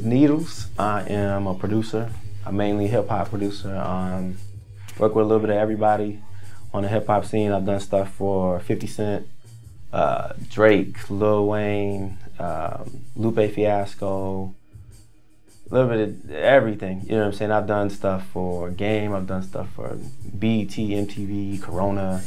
Needlz. I am a producer. I'm mainly hip-hop producer. Work with a little bit of everybody on the hip-hop scene. I've done stuff for 50 Cent, Drake, Lil Wayne, Lupe Fiasco, a little bit of everything, you know what I'm saying? I've done stuff for Game, I've done stuff for BET, MTV, Corona.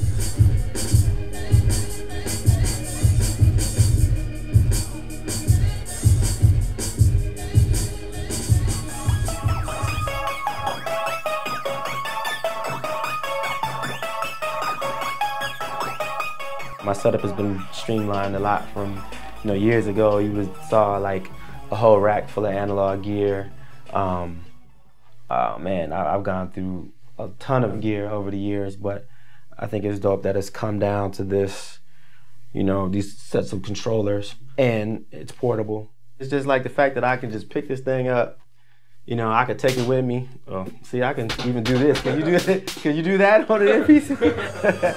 My setup has been streamlined a lot from, years ago. You saw like a whole rack full of analog gear. Man, I've gone through a ton of gear over the years, but I think it's dope that it's come down to this, these sets of controllers, and it's portable. It's just like the fact that I can just pick this thing up. I could take it with me. Oh, see, I can even do this. Can you do it? Can you do that on an MPC?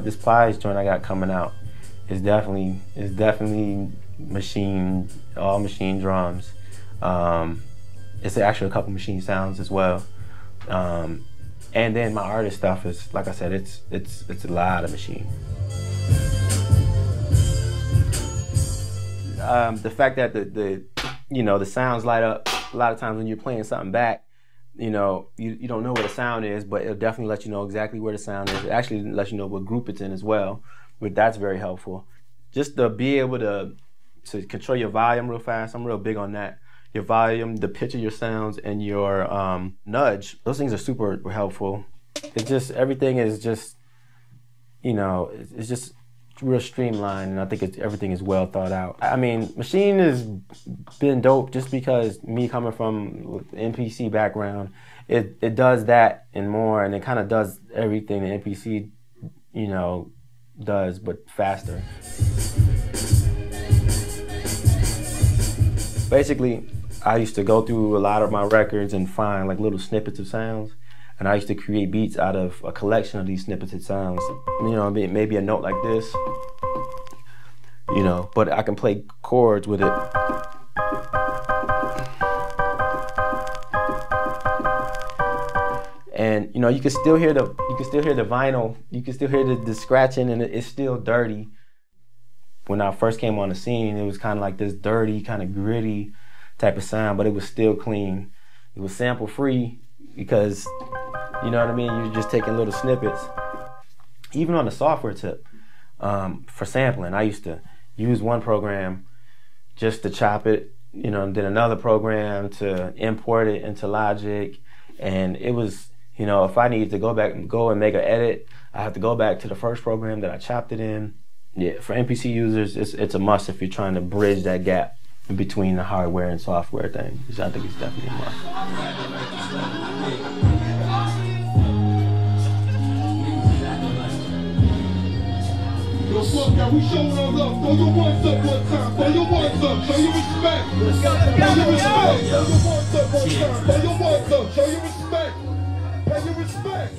This Plies joint I got coming out is definitely Maschine, all Maschine drums. It's actually a couple Maschine sounds as well. And then my artist stuff is, like I said, it's a lot of Maschine. The fact that the sounds light up a lot of times when you're playing something back. You don't know where the sound is, but it'll definitely let you know exactly where the sound is. It actually lets you know what group it's in as well, but that's very helpful. Just to be able to control your volume real fast, I'm real big on that. Your volume, the pitch of your sounds, and your nudge, those things are super helpful. It's just, everything is just, it's just real streamlined, and I think everything is well thought out. I mean, Maschine has been dope just because me coming from MPC background, it does that and more, and it kind of does everything the MPC, does, but faster. Basically, I used to go through a lot of my records and find like little snippets of sounds, and I used to create beats out of a collection of these snippets of sounds. Maybe a note like this, but I can play chords with it. And you can still hear the vinyl, you can still hear the scratching, and it's still dirty. When I first came on the scene, it was kind of like this dirty, kind of gritty type of sound, but it was still clean. It was sample free because, you know what I mean? You're just taking little snippets. Even on the software tip, for sampling, I used to use one program just to chop it, and then another program to import it into Logic. And it was, if I needed to go and make an edit, I have to go back to the first program that I chopped it in. Yeah, for MPC users, it's a must if you're trying to bridge that gap in between the hardware and software thing. I think it's definitely a must. Yo, fuck that, we showing our love. Throw your ones up one time. Throw your ones up. Show your respect. Show your respect. Throw your ones up one time. Throw your ones up. Show your respect. Pay your respect.